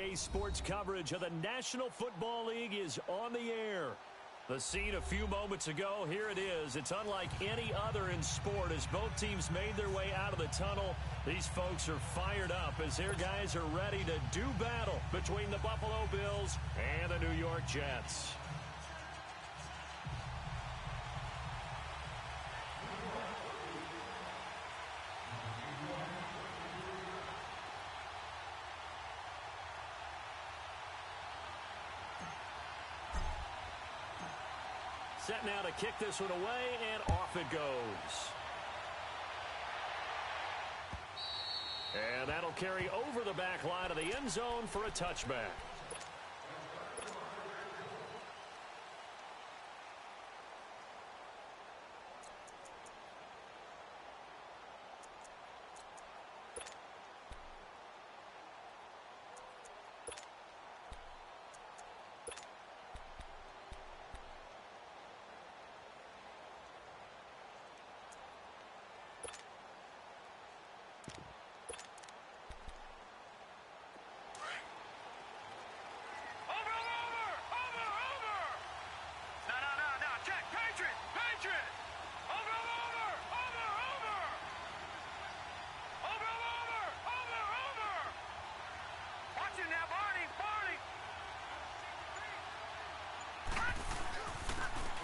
Today's sports coverage of the National Football League is on the air. The scene a few moments ago, here it is. It's unlike any other in sport as both teams made their way out of the tunnel. These folks are fired up as their guys are ready to do battle between the Buffalo Bills and the New York Jets. Set now to kick this one away, and off it goes. And that'll carry over the back line of the end zone for a touchback.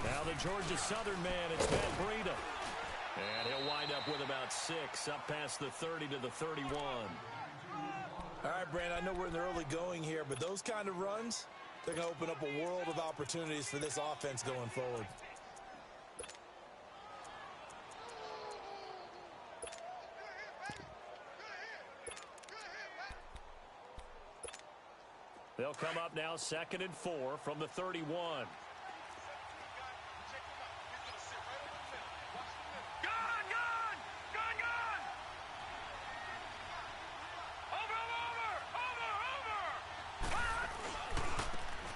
Now the Georgia Southern man, it's Matt Breida. And he'll wind up with about 6, up past the 30 to the 31. All right, Brandon, I know we're in the early going here, but those kind of runs, they're going to open up a world of opportunities for this offense going forward. They'll come up now 2nd and 4 from the 31.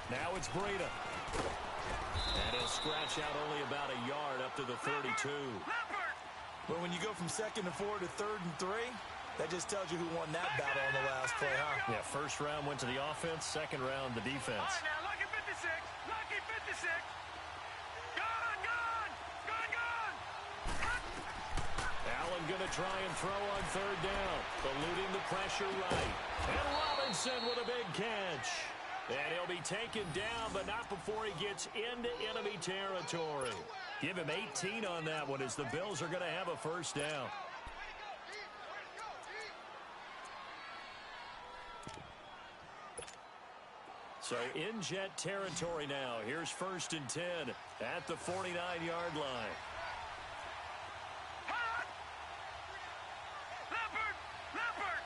Now it's Breida. And he'll scratch out only about a yard up to the 32. Well, when you go from 2nd and 4 to 3rd and 3, that just tells you who won that battle on the last play, huh? Yeah, first round went to the offense, second round the defense. All right, now, lucky 56, lucky 56. Gone, gone, gone, gone. Allen going to try and throw on 3rd down, eluding the pressure right. And Robinson with a big catch. And he'll be taken down, but not before he gets into enemy territory. Give him 18 on that one as the Bills are going to have a first down. So in Jet territory now. Here's 1st and 10 at the 49-yard line. Leopard, Leopard.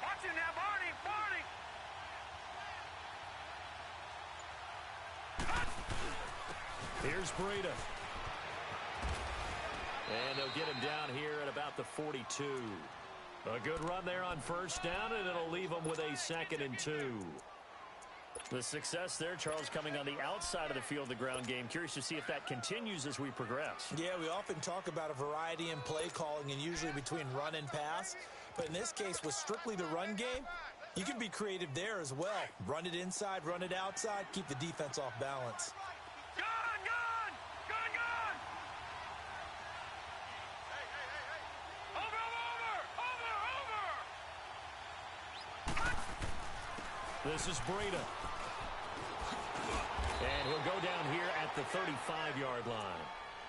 Watch him now, Barney, Barney. Here's Breida. And they'll get him down here at about the 42. A good run there on 1st down, and it'll leave them with a 2nd and 2. The success there, Charles, coming on the outside of the field, the ground game. Curious to see if that continues as we progress. Yeah, we often talk about a variety in play calling and usually between run and pass. But in this case, with strictly the run game, you can be creative there as well. Run it inside, run it outside, keep the defense off balance. Gone, gone, gone, gone. Over, over. This is Breida. And he'll go down here at the 35-yard line.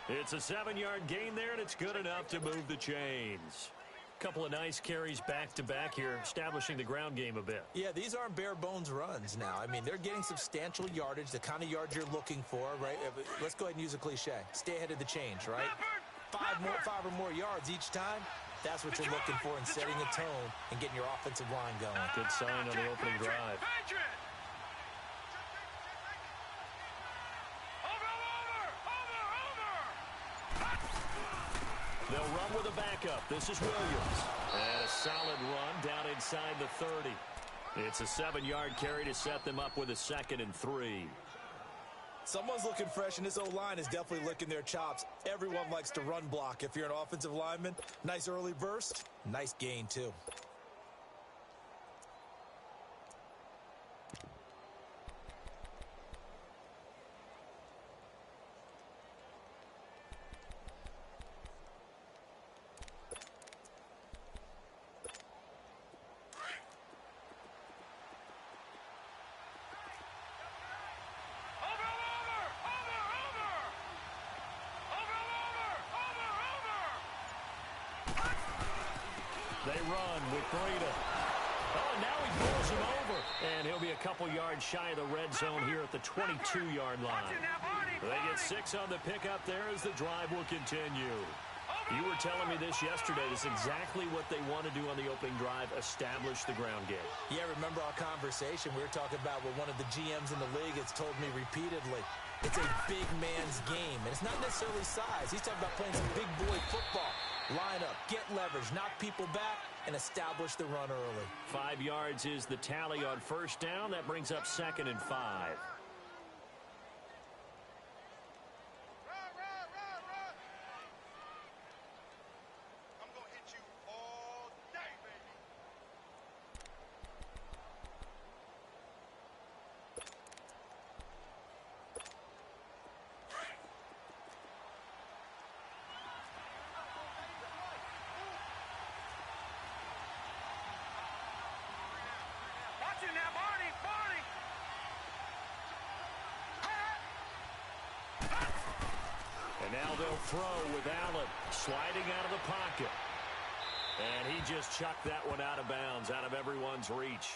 It's a 7-yard gain there, and it's good enough to move the chains. Couple of nice carries back-to-back here, establishing the ground game a bit. Yeah, these aren't bare-bones runs now. I mean, they're getting substantial yardage, the kind of yards you're looking for, right? Let's go ahead and use a cliche. Stay ahead of the change, right? Five or more yards each time. That's what you're looking for in setting a tone and getting your offensive line going. Good sign on the opening drive. They'll run with a backup. This is Williams. And a solid run down inside the 30. It's a 7-yard carry to set them up with a 2nd and 3. Someone's looking fresh, and this O-line is definitely licking their chops. Everyone likes to run block. If you're an offensive lineman, nice early burst, nice gain, too. They run with Breida. Oh, and now he pulls him over. And he'll be a couple yards shy of the red zone here at the 22-yard line. They get 6 on the pickup there as the drive will continue. You were telling me this yesterday. This is exactly what they want to do on the opening drive, establish the ground game. Yeah, remember our conversation? We were talking about what one of the GMs in the league has told me repeatedly. It's a big man's game, and it's not necessarily size. He's talking about playing some big boy football. Line up, get leverage, knock people back, and establish the run early. 5 yards is the tally on first down. That brings up 2nd and 5. And now they'll throw with Allen sliding out of the pocket. And he just chucked that one out of bounds, out of everyone's reach.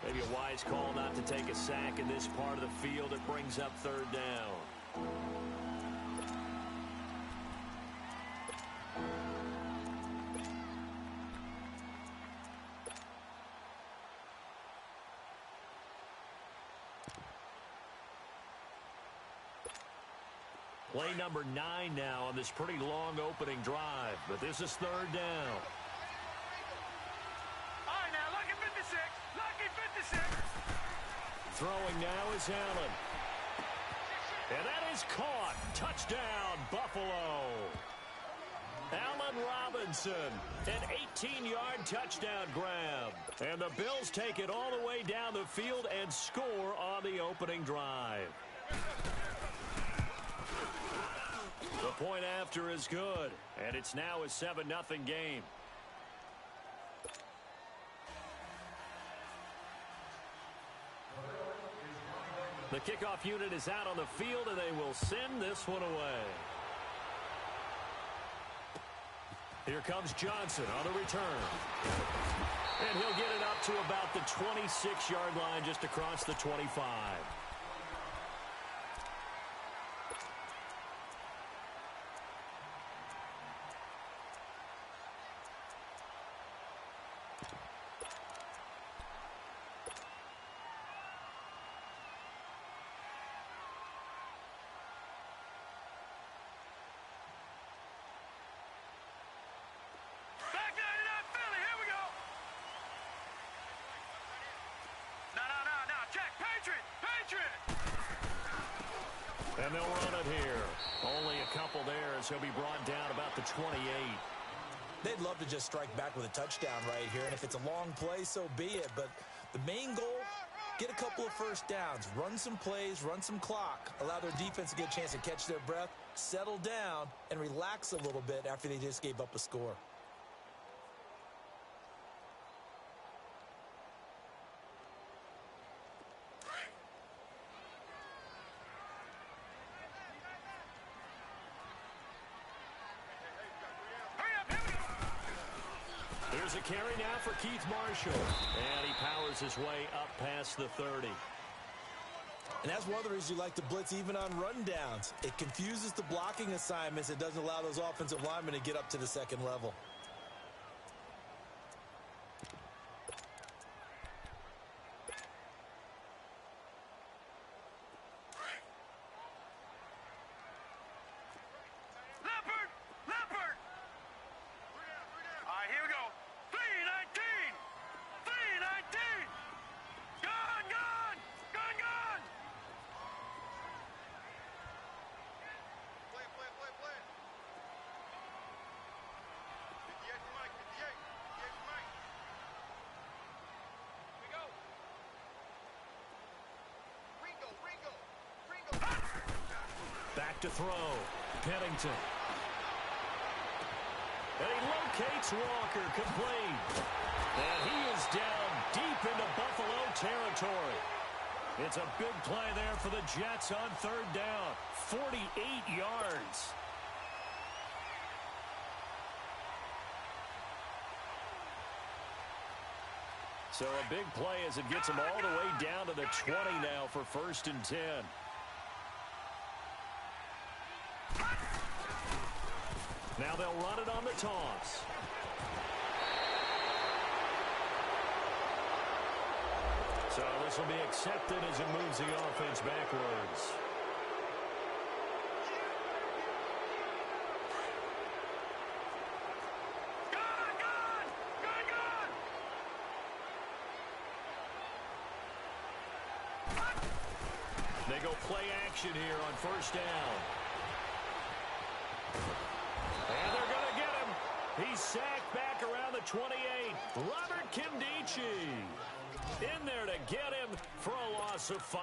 Maybe a wise call not to take a sack in this part of the field. It brings up 3rd down. Play number 9 now on this pretty long opening drive. But this is 3rd down. All right, now, lucky 56. Lucky 56. Throwing now is Allen. And that is caught. Touchdown, Buffalo. Allen Robinson, an 18-yard touchdown grab. And the Bills take it all the way down the field and score on the opening drive. The point after is good, and it's now a 7-0 game. The kickoff unit is out on the field, and they will send this one away. Here comes Johnson on the return. And he'll get it up to about the 26-yard line, just across the 25. And they'll run it here. Only a couple there as he'll be brought down about the 28. They'd love to just strike back with a touchdown right here, and if it's a long play, so be it. But the main goal, get a couple of first downs, run some plays, run some clock, allow their defense to get a chance to catch their breath, settle down, and relax a little bit after they just gave up a score. Here's a carry now for Keith Marshall. And he powers his way up past the 30. And that's one of the reasons you like to blitz even on rundowns. It confuses the blocking assignments. It doesn't allow those offensive linemen to get up to the second level. To throw. Pennington. And he locates Walker, complete. And he is down deep into Buffalo territory. It's a big play there for the Jets on 3rd down. 48 yards. So a big play as it gets them all the way down to the 20 now for 1st and 10. Now they'll run it on the toss. So this will be accepted as it moves the offense backwards. They go play action here on 1st down. And they're going to get him. He's sacked back around the 28. Robert Kimdichie in there to get him for a loss of 5.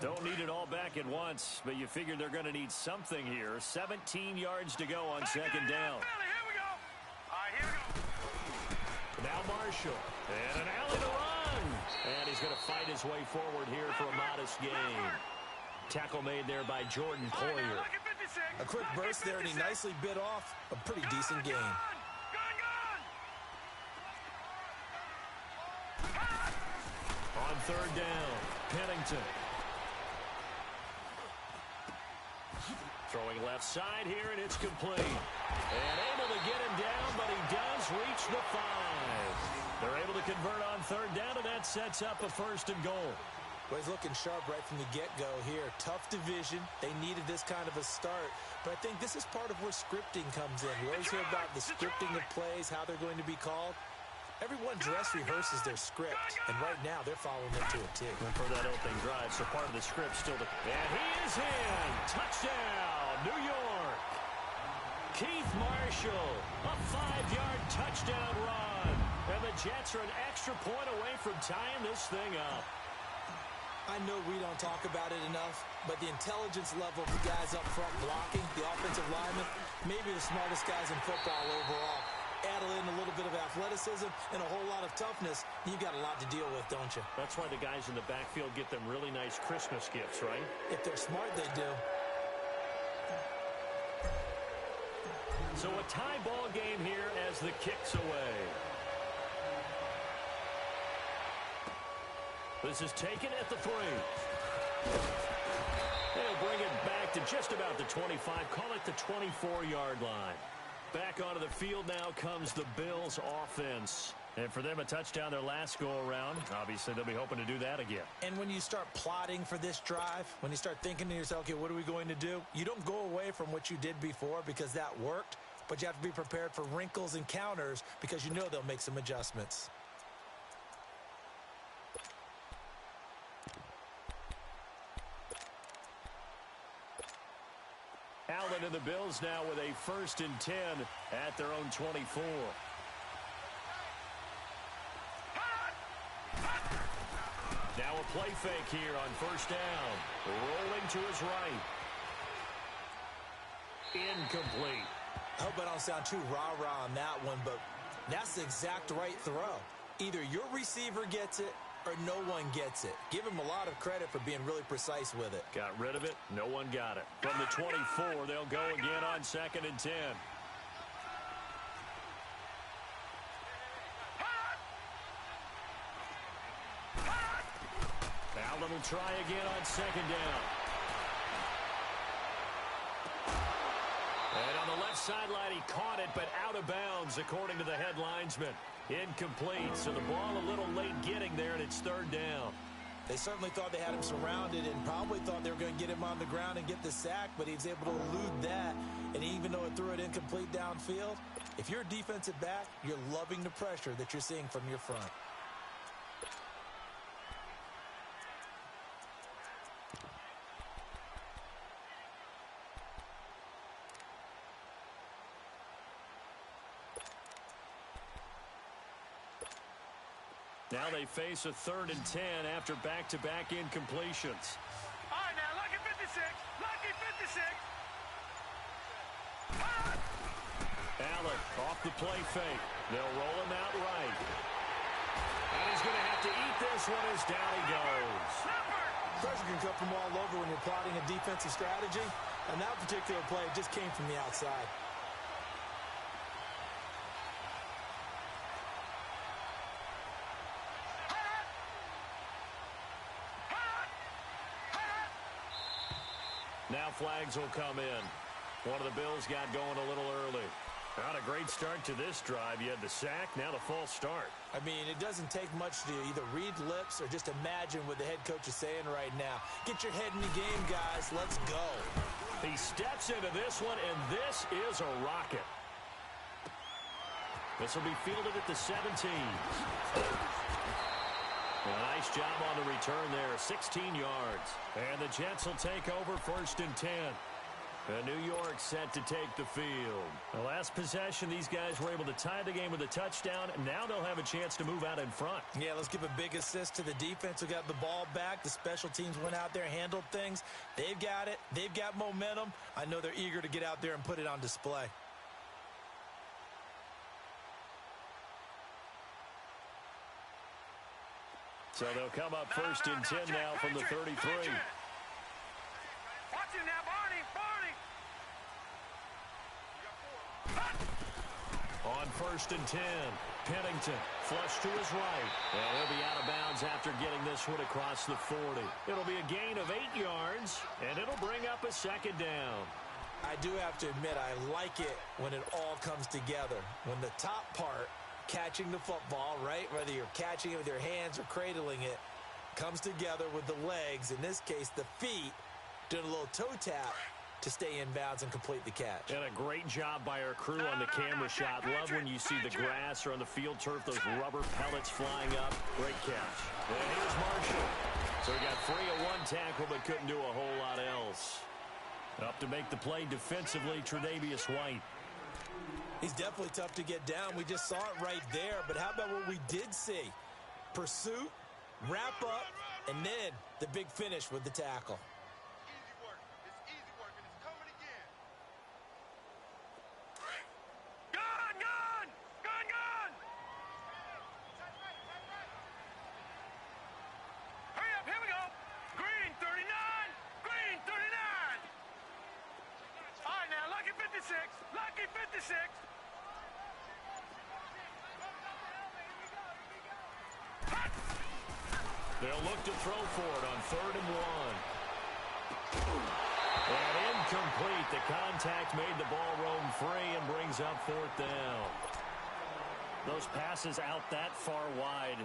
Don't need it all back at once, but you figure they're going to need something here. 17 yards to go on 2nd down. Now Marshall, and an alley to run. And he's going to fight his way forward here for a modest gain. Tackle made there by Jordan Poyer. A quick burst there, and he nicely bit off a pretty decent gain. On 3rd down, Pennington. Throwing left side here, and it's complete. And able to get him down, but he does reach the 5. They're able to convert on 3rd down, and that sets up a 1st and goal. Well, he's looking sharp right from the get-go here. Tough division. They needed this kind of a start. But I think this is part of where scripting comes in. We always hear about the scripting of plays, how they're going to be called. Everyone dress rehearses their script, and right now they're following it to a T. And for that opening drive, so part of the script still to... And he is in! Touchdown, New York! Keith Marshall, a 5-yard touchdown run. And the Jets are an extra point away from tying this thing up. I know we don't talk about it enough, but the intelligence level of the guys up front blocking, the offensive linemen, maybe the smartest guys in football overall. Add in a little bit of athleticism and a whole lot of toughness, you've got a lot to deal with, don't you? That's why the guys in the backfield get them really nice Christmas gifts, right? If they're smart, they do. So a tie ball game here as the kick's away. This is taken at the 3. They'll bring it back to just about the 25. Call it the 24-yard line. Back onto the field now comes the Bills offense. And for them, a touchdown their last go-around. Obviously, they'll be hoping to do that again. And when you start plotting for this drive, when you start thinking to yourself, okay, what are we going to do? You don't go away from what you did before because that worked, but you have to be prepared for wrinkles and counters because you know they'll make some adjustments. Allen and the Bills now with a 1st and 10 at their own 24. Now a play fake here on 1st down. Rolling to his right. Incomplete. I hope I don't sound too rah-rah on that one, but that's the exact right throw. Either your receiver gets it or no one gets it. Give him a lot of credit for being really precise with it. Got rid of it. No one got it. From the 24, they'll go again on 2nd and 10. Allen will try again on 2nd down. And on the left sideline, he caught it, but out of bounds, according to the head linesman. Incomplete, so the ball a little late getting there, and it's 3rd down. They certainly thought they had him surrounded and probably thought they were going to get him on the ground and get the sack, but he was able to elude that. And even though it threw it incomplete downfield, if you're a defensive back, you're loving the pressure that you're seeing from your front. Now they face a 3rd and 10 after back-to-back incompletions. All right, now, lucky 56. Lucky 56. Allen off the play fake. They'll roll him out right. And he's going to have to eat this one as down he goes. Pressure can come from all over when you're plotting a defensive strategy. On that particular play, it just came from the outside. Now flags will come in. One of the Bills got going a little early. Not a great start to this drive. You had the sack, now the false start. I mean, it doesn't take much to either read lips or just imagine what the head coach is saying right now. Get your head in the game, guys. Let's go. He steps into this one, and this is a rocket. This will be fielded at the 17. Nice job on the return there, 16 yards. And the Jets will take over 1st and 10. And New York set to take the field. The last possession, these guys were able to tie the game with a touchdown. Now they'll have a chance to move out in front. Yeah, let's give a big assist to the defense who got the ball back. The special teams went out there, handled things. They've got it. They've got momentum. I know they're eager to get out there and put it on display. So they'll come up 1st and 10 now from the 33. Watch it now, Barney. On 1st and 10, Pennington flush to his right. And he'll be out of bounds after getting this one across the 40. It'll be a gain of 8 yards, and it'll bring up a 2nd down. I do have to admit, I like it when it all comes together. When the top part, catching the football, right, whether you're catching it with your hands or cradling it, comes together with the legs, in this case the feet, doing a little toe tap to stay in bounds and complete the catch. And a great job by our crew on the camera shot. Love when you see the grass or on the field turf, those rubber pellets flying up. Great catch. And here's Marshall. So he got free of one tackle but couldn't do a whole lot else. Up to make the play defensively, Tre'Davious White. He's definitely tough to get down. We just saw it right there. But how about what we did see? Pursuit, wrap up, and then the big finish with the tackle. Easy work. It's easy work, and it's coming again. Gun! Hurry up, here we go. Green 39. Green 39. All right, now, Lucky 56. Lucky 56. They'll look to throw for it on 3rd and 1. And incomplete. The contact made the ball roam free and brings up 4th down. Those passes out that far wide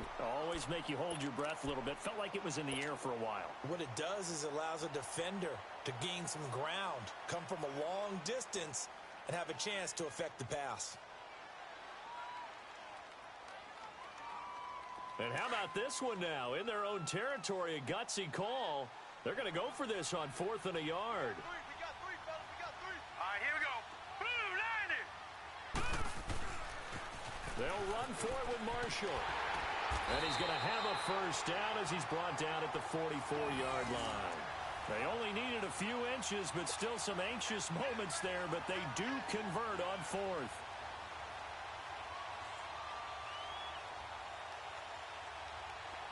always make you hold your breath a little bit. Felt like it was in the air for a while. What it does is it allows a defender to gain some ground, come from a long distance, and have a chance to affect the pass. And how about this one now? In their own territory, a gutsy call. They're going to go for this on 4th and a yard. We got 3, fellas. We got 3. All right, here we go. Blue, line it. They'll run for it with Marshall. And he's going to have a 1st down as he's brought down at the 44-yard line. They only needed a few inches, but still some anxious moments there, but they do convert on 4th.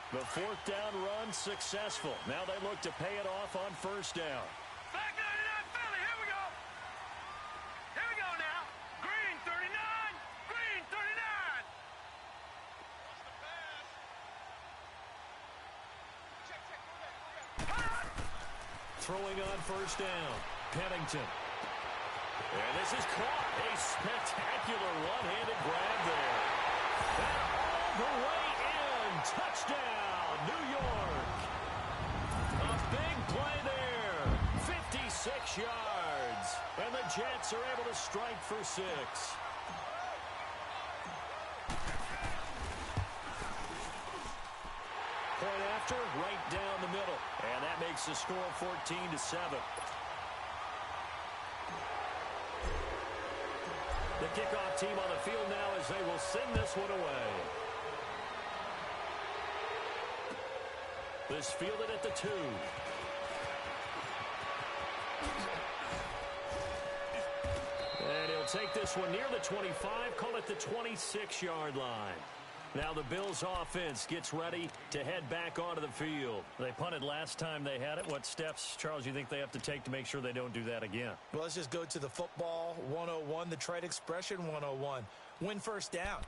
The 4th down run successful. Now they look to pay it off on 1st down. Back 99 Philly, here we go. Here we go now. Green 39. Green 39. Watch the pass. Check. Go back. Throwing on 1st down. Pennington. And this is caught. A spectacular one-handed grab there. And all the way in. Touchdown, New York. A big play there. 56 yards. And the Jets are able to strike for 6. Point after, right down the middle. And that makes the score 14-7. The kickoff team on the field now as they will send this one away. This fielded at the 2. And he'll take this one near the 25, call it the 26-yard line. Now the Bills offense gets ready to head back onto the field. They punted last time they had it. What steps, Charles, you think they have to take to make sure they don't do that again? Well, let's just go to the football 101, the trade expression 101. Win first down.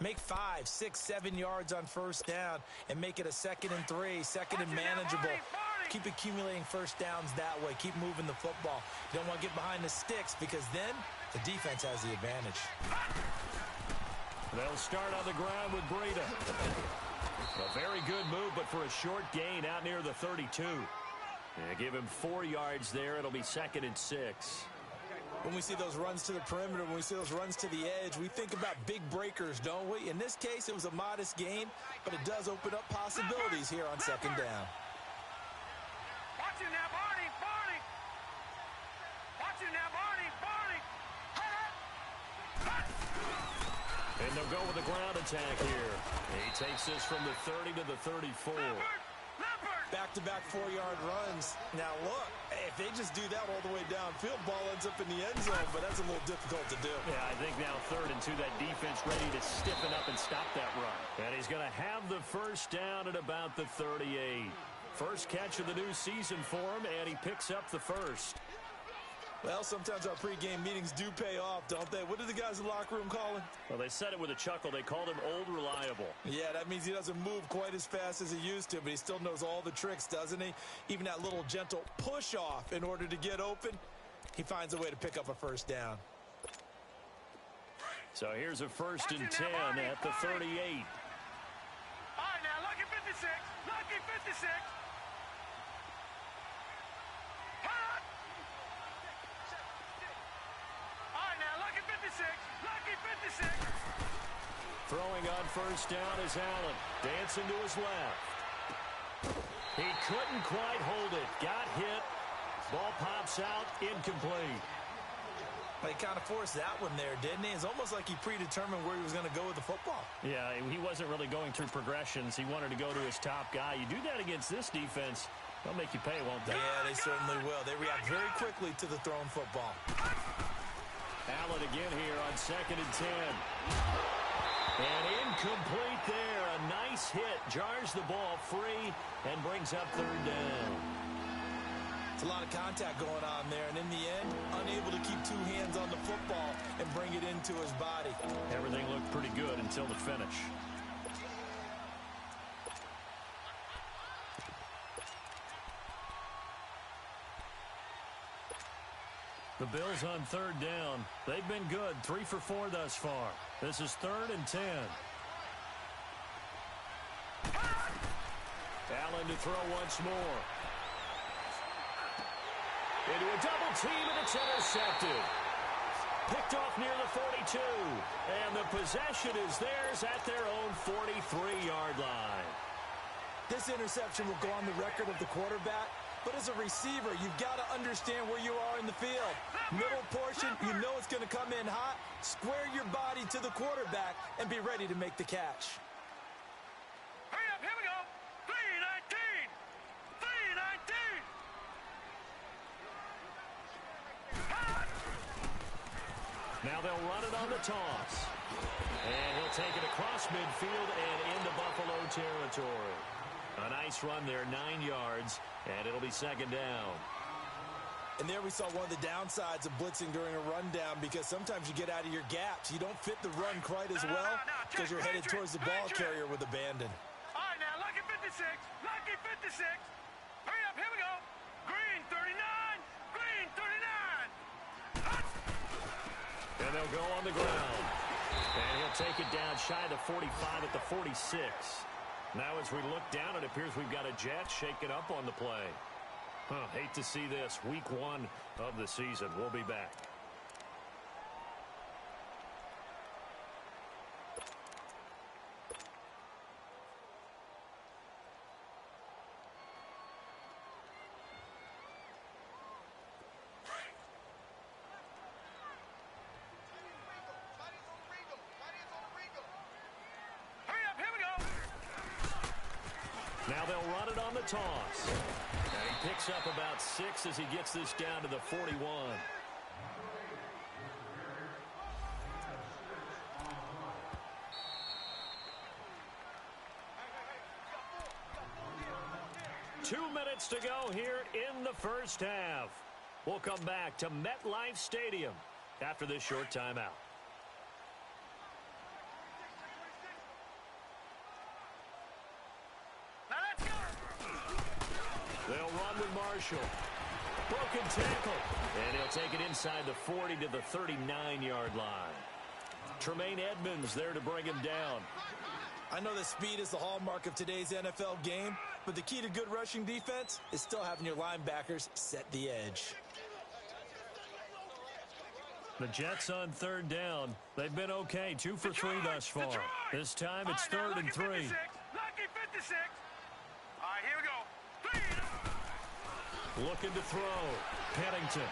Make 5, 6, 7 yards on first down and make it a 2nd and 3, second and manageable. Keep accumulating first downs that way. Keep moving the football. You don't want to get behind the sticks because then the defense has the advantage. They'll start on the ground with Breida. A very good move, but for a short gain out near the 32. Give him 4 yards there. It'll be 2nd and 6. When we see those runs to the perimeter, when we see those runs to the edge, we think about big breakers, don't we? In this case, it was a modest gain, but it does open up possibilities here on 2nd down. Watch him now, Barney, Barney. Watch him now, Barney, Barney. And they'll go with the ground attack here. He takes this from the 30 to the 34. Back-to-back 4-yard runs. Now, look, if they just do that all the way downfield, ball ends up in the end zone, but that's a little difficult to do. Yeah, I think now 3rd and 2, that defense ready to stiffen up and stop that run. And he's going to have the first down at about the 38. First catch of the new season for him, and he picks up the first. Well, sometimes our pregame meetings do pay off, don't they? What did the guys in the locker room call him? Well, they said it with a chuckle. They called him Old Reliable. Yeah, that means he doesn't move quite as fast as he used to, but he still knows all the tricks, doesn't he? Even that little gentle push-off in order to get open, he finds a way to pick up a first down. So here's a 1st and 10 at the 38. All right, now, lucky 56. Lucky 56. Lucky 56. Throwing on first down is Allen. Dancing to his left. He couldn't quite hold it. Got hit. Ball pops out. Incomplete. He kind of forced that one there, didn't he? It's almost like he predetermined where he was going to go with the football. Yeah, he wasn't really going through progressions. He wanted to go to his top guy. You do that against this defense, they'll make you pay, won't they? Yeah, they certainly will. They react very quickly to the thrown football. Allen again here on 2nd and 10. And incomplete there. A nice hit. Jars the ball free and brings up 3rd down. It's a lot of contact going on there. And in the end, unable to keep 2 hands on the football and bring it into his body. Everything looked pretty good until the finish. The Bills on 3rd down. They've been good. 3 for 4 thus far. This is 3rd and 10. Allen to throw once more. Into a double team, and it's intercepted. Picked off near the 42. And the possession is theirs at their own 43-yard line. This interception will go on the record of the quarterback. But as a receiver, you've got to understand where you are in the field. Middle portion, you know it's going to come in hot. Square your body to the quarterback and be ready to make the catch. Hurry up, here we go. 3-19. 3-19. Now they'll run it on the toss. And he'll take it across midfield and into Buffalo territory. A nice run there, 9 yards, and it'll be 2nd down. And there we saw one of the downsides of blitzing during a rundown because sometimes you get out of your gaps. You don't fit the run quite as well because you're headed towards the ball carrier with abandon. All right, now, lucky 56. Lucky 56. Hurry up, here we go. Green 39. Green 39. And they'll go on the ground. And he'll take it down shy of the 45 at the 46. Now as we look down, it appears we've got a Jet shaken up on the play. Hate to see this. Week 1 of the season. We'll be back. Now they'll run it on the toss. And he picks up about 6 as he gets this down to the 41. 2 minutes to go here in the first half. We'll come back to MetLife Stadium after this short timeout. Now let's go. They'll run with Marshall. Broken tackle. And he'll take it inside the 40 to the 39-yard line. Tremaine Edmonds there to bring him down. I know that speed is the hallmark of today's NFL game, but the key to good rushing defense is still having your linebackers set the edge. The Jets on third down. They've been okay, 2 for 3 thus far. This time it's third and 3. Lucky 56. All right, here we go. Looking to throw. Pennington.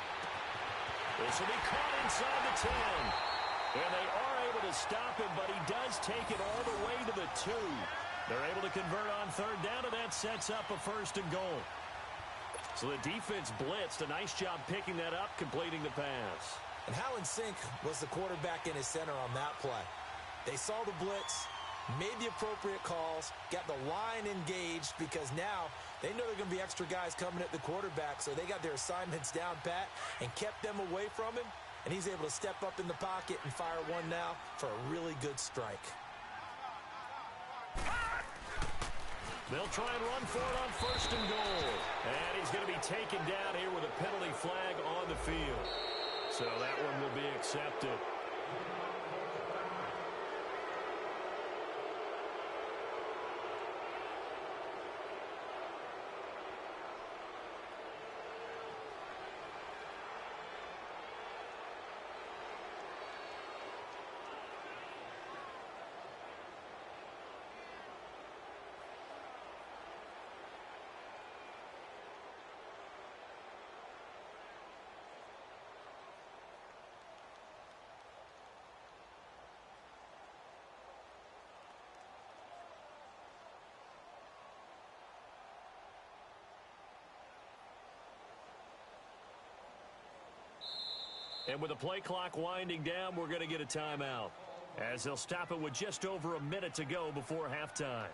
This will be caught inside the 10. And they are able to stop him, but he does take it all the way to the 2. They're able to convert on third down, and that sets up a first and goal. So the defense blitzed. A nice job picking that up, completing the pass. And Howland Sink was the quarterback in his center on that play. They saw the blitz, made the appropriate calls, got the line engaged because now they know they're going to be extra guys coming at the quarterback, so they got their assignments down pat and kept them away from him. And he's able to step up in the pocket and fire one now for a really good strike. They'll try and run for it on first and goal. And he's going to be taken down here with a penalty flag on the field. So that one will be accepted. And with the play clock winding down, we're going to get a timeout, as they'll stop it with just over a minute to go before halftime.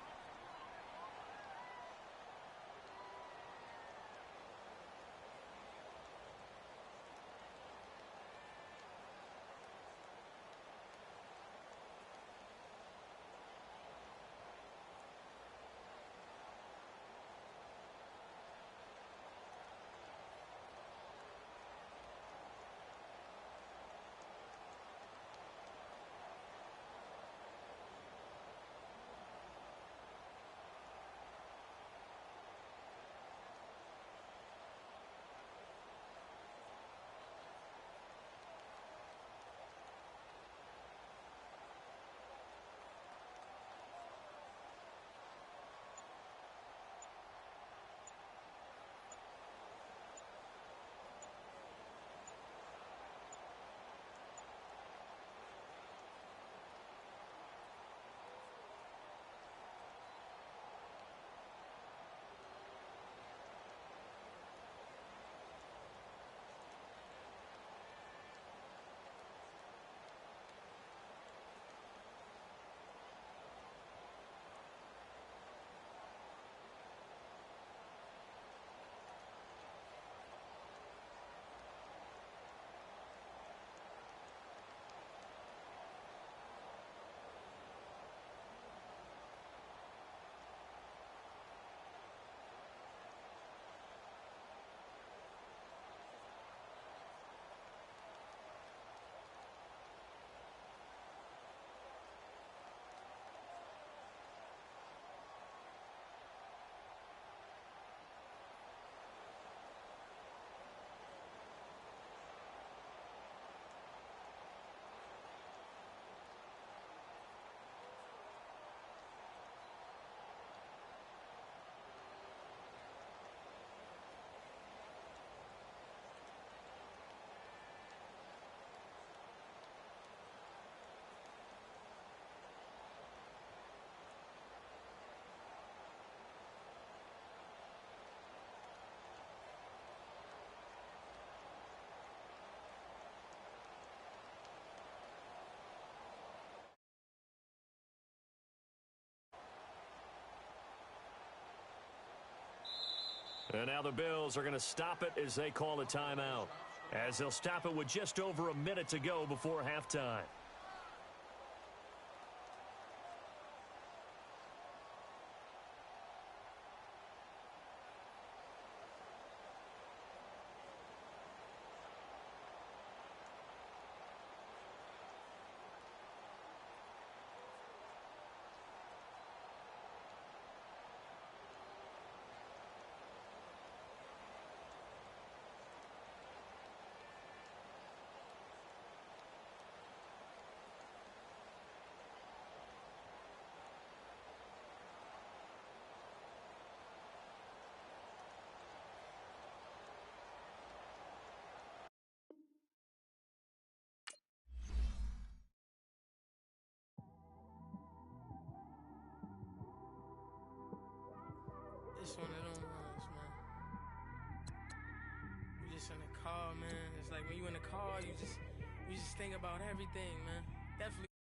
And now the Bills are going to stop it as they call a timeout. As they'll stop it with just over a minute to go before halftime. It's one of them ones, man. You just in the car, man. It's like when you in the car, you just think about everything, man. Definitely.